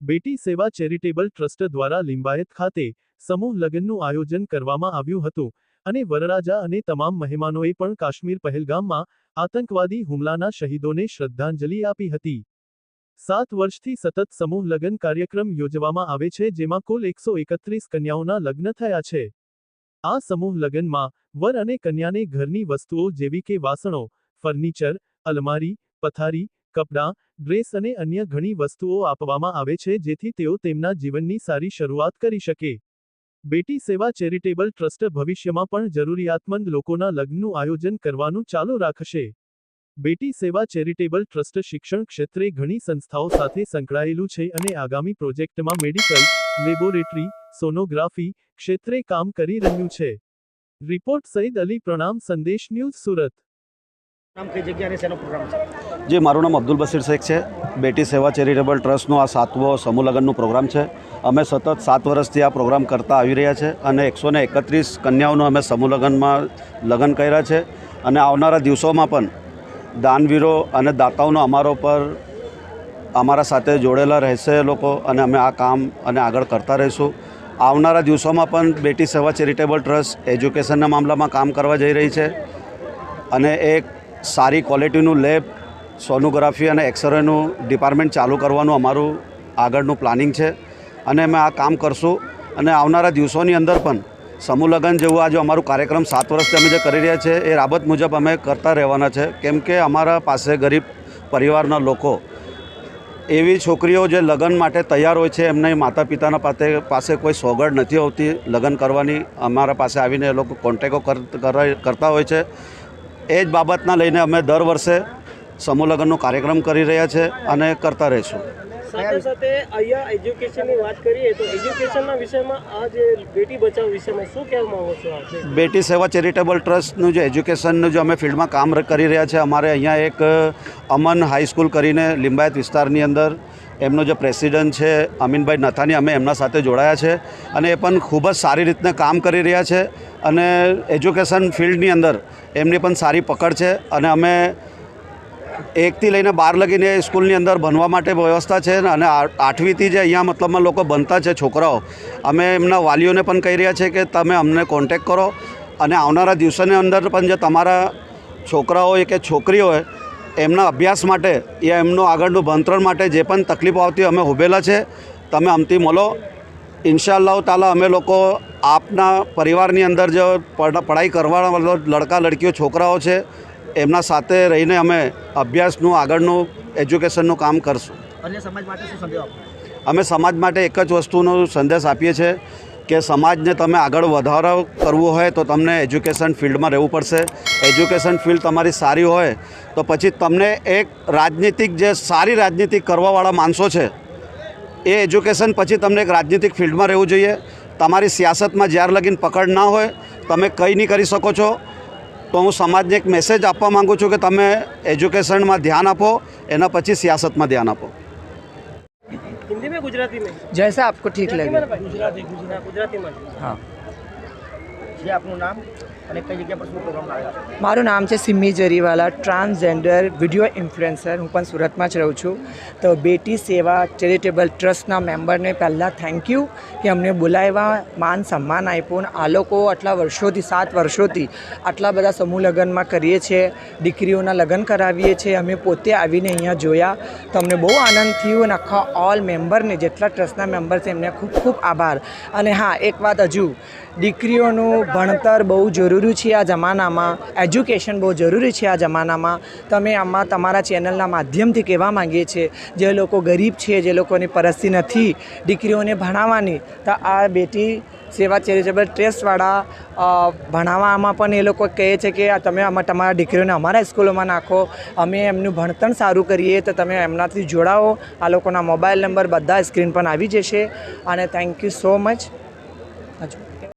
બેટી સેવા charitable trust દ્વારા લિંબાયત ખાતે સમૂહ લગ્નનું આયોજન કરવામાં આવ્યું હતું અને વરરાજા અને તમામ મહેમાનોએ પણ કાશ્મીર પહેલગામમાં આતંકવાદી હુમલાના શહીદોને શ્રદ્ધાંજલિ આપી હતી। 7 વર્ષથી સતત સમૂહ લગ્ન કાર્યક્રમ યોજવામાં આવે છે, જેમાં કુલ 131 કન્યાઓના લગ્ન થયા છે। આ સમૂહ લગ્નમાં વર અને કન્યાને ઘરની વસ્તુઓ જેવી કે વાસણો, ફર્નિચર, અલમારી, પથારી, કપડાં, ડ્રેસ અને અન્ય ઘણી વસ્તુઓ આપવામાં આવે છે, જેથી તેઓ તેમના જીવનની સારી શરૂઆત કરી શકે। બેટી સેવા ચેરિટેબલ ટ્રસ્ટ ભવિષ્યમાં પણ જરૂરિયાતમંદ લોકોના લગ્નનું આયોજન કરવાનું ચાલુ રાખશે। બેટી સેવા ચેરિટેબલ ટ્રસ્ટ શિક્ષણ ક્ષેત્રે ઘણી સંસ્થાઓ સાથે સંકળાયેલું છે અને આગામી પ્રોજેક્ટમાં મેડિકલ, લેબોરેટરી, સોનોગ્રાફી ક્ષેત્રે કામ કરી રહ્યું છે। રિપોર્ટ સઈદ અલી, પ્રણામ સંદેશ ન્યૂઝ, સુરત। जी, मारू नाम अब्दुल बशीर शेख है। बेटी सेवा चेरिटेबल ट्रस्टनो आ 7वो समूह लग्नનું प्रोग्राम है। अमे सतत 7 वर्षथी आ प्रोग्राम करता आवी रह्या छे अने 131 कन्याओनो अमे समूह लग्નમાં लग्न कर्या छे अने आवनारा दिवसोमां पण दानवीरो अने दाताओनो अमारा साथे जोड़ेला रहेशे लोको अने अमे आ काम अने आगळ करता रहीशुं। आवनारा दिवसोमां पण बेटी सेवा चेरिटेबल ट्रस्ट एज्युकेशनना मामलामां काम करवा जई रही छे अने एक सारी क्वॉलिटीનું લેબ, સોનોગ્રાફી અને એક્સરેનું ડિપાર્ટમેન્ટ ચાલુ કરવાનું અમારું આગળનું પ્લાનિંગ છે અને અમે આ કામ કરશું અને આવનારા દિવસોની અંદર પણ સમૂહ લગ્ન જેવું આ જો અમારું કાર્યક્રમ 7 વર્ષથી અમે જે કરી રહ્યા છે એ રાબત મુજબ અમે કરતા રહેવાના છે, કેમ કે અમારા પાસે ગરીબ પરિવારના લોકો એવી છોકરીઓ જે લગ્ન માટે તૈયાર હોય છે, એમને માતા પિતાના પાસે કોઈ સોગડ નથી હોતી લગ્ન કરવાની, અમારા પાસે આવીને એ લોકો કોન્ટેક્ટો કરતા હોય છે। એ જ બાબતના લઈને અમે દર વર્ષે સમૂહ લગ્નનો કાર્યક્રમ કરી રહ્યા છે અને કરતા રહીશું। સાથે સાથે અહીંયા એજ્યુકેશનની વાત કરીએ તો એજ્યુકેશનના વિષયમાં આ જે બેટી બચાવ વિષયમાં શું કહેવા માંગો છો? બેટી સેવા ચેરિટેબલ ટ્રસ્ટનું જે એજ્યુકેશનનું જે અમે ફિલ્ડમાં કામ કરી રહ્યા છે, અમારે અહીંયા એક અમન હાઈસ્કૂલ કરીને લિંબાયત વિસ્તારની અંદર એમનો જે પ્રેસિડેન્ટ છે અમીનભાઈ નથાની, અમે એમના સાથે જોડાયા છે અને એ પણ ખૂબ જ સારી રીતના કામ કરી રહ્યા છે અને એજ્યુકેશન ફિલ્ડની અંદર એમની પણ સારી પકડ છે અને અમે 1 થી લઈને 12 લગીને સ્કૂલની અંદર ભણવા માટે વ્યવસ્થા છે અને 8વીથી જે અહીંયા મતલબમાં લોકો ભણતા છે છોકરાઓ, અમે એમના વાલીઓને પણ કહી રહ્યા છે કે તમે અમને કોન્ટેક્ટ કરો અને આવનારા દિવસોની અંદર પણ જે તમારા છોકરાઓ હોય કે છોકરીઓ હોય એમના અભ્યાસ માટે યા એમનું આગળનું ભણતર માટે જે પણ તકલીફો આવતી અમે ઊભેલા છે, તમે અમથી મળો। ઇન્શાઅલ્લાહ તાલા અમે લોકો આપના પરિવારની અંદર જો પઢાઈ કરવાવાળા લડકા લડકીઓ છોકરાઓ છે એમના સાથે રહીને અમે અભ્યાસનું આગળનું એજ્યુકેશનનું કામ કરશું। અન્ય સમાજ માટે શું સંદેશ આપો? અમે સમાજ માટે એક જ વસ્તુનો સંદેશ આપીએ છીએ કે સમાજને તમે આગળ વધારો કરવો હોય તો તમને એજ્યુકેશન ફિલ્ડમાં રહેવું પડશે। એજ્યુકેશન ફિલ્ડ તમારી સારી હોય તો પછી તમને એક રાજનીતિક જે સારી રાજનીતિ કરવાવાળા માણસો છે એ એજ્યુકેશન પછી તમને એક રાજનીતિક ફિલ્ડમાં રહેવું જોઈએ। તમારી સિયાસતમાં જ્યાર લગીન પકડ ના હોય તમે કંઈ નહીં કરી શકો છો। तो हूँ समाज ने एक मैसेज आपवा मांगू छूँ कि तमे एज्युकेशन में ध्यान आपो, एना पछी सियासत में ध्यान आपो। हिंदी में, गुजराती में, जैसा आपको ठीक लगे। गुजराती में। हाँ जी, आपનું નામ અને કઈ જગ્યા પર શું પ્રોગ્રામ લાવ્યા? મારું નામ છે Simmi Jariwala, transgender video influencer, હું પણ સુરતમાં જ રહું છું। તો બેટી સેવા ચેરિટેબલ ટ્રસ્ટના મેમ્બરને પહેલાં થેન્ક યુ કે અમને બોલાવ્યા, માન સન્માન આપ્યું। આ લોકો આટલા વર્ષોથી 7 વર્ષોથી આટલા બધા સમૂહ લગ્નમાં કરીએ છીએ, દીકરીઓના લગ્ન કરાવીએ છીએ। અમે પોતે આવીને અહીંયા જોયા તો અમને બહુ આનંદ થયો અને આખા ઓલ મેમ્બરને જેટલા ટ્રસ્ટના મેમ્બર છે એમને ખૂબ ખૂબ આભાર। અને હા, એક વાત હજુ, દીકરીઓનું ભણતર બહુ જરૂરી છે આ જમાનામાં, એજ્યુકેશન બહુ જરૂરી છે આ જમાનામાં। તમે આમાં તમારા ચેનલના માધ્યમથી કહેવા માંગીએ છીએ જે લોકો ગરીબ છે, જે લોકોની પરિસ્થિતિ નથી દીકરીઓને ભણાવવાની, તો આ બેટી સેવા ચેરિટેબલ ટ્રસ્ટવાળા ભણાવવામાં પણ એ લોકો કહે છે કે તમે તમારા દીકરીઓને અમારા સ્કૂલોમાં નાખો, અમે એમનું ભણતર સારું કરીએ, તો તમે એમનાથી જોડાઓ। આ લોકોના મોબાઈલ નંબર બધા સ્ક્રીન પર આવી જશે અને થેન્ક યુ સો મચ। હજુ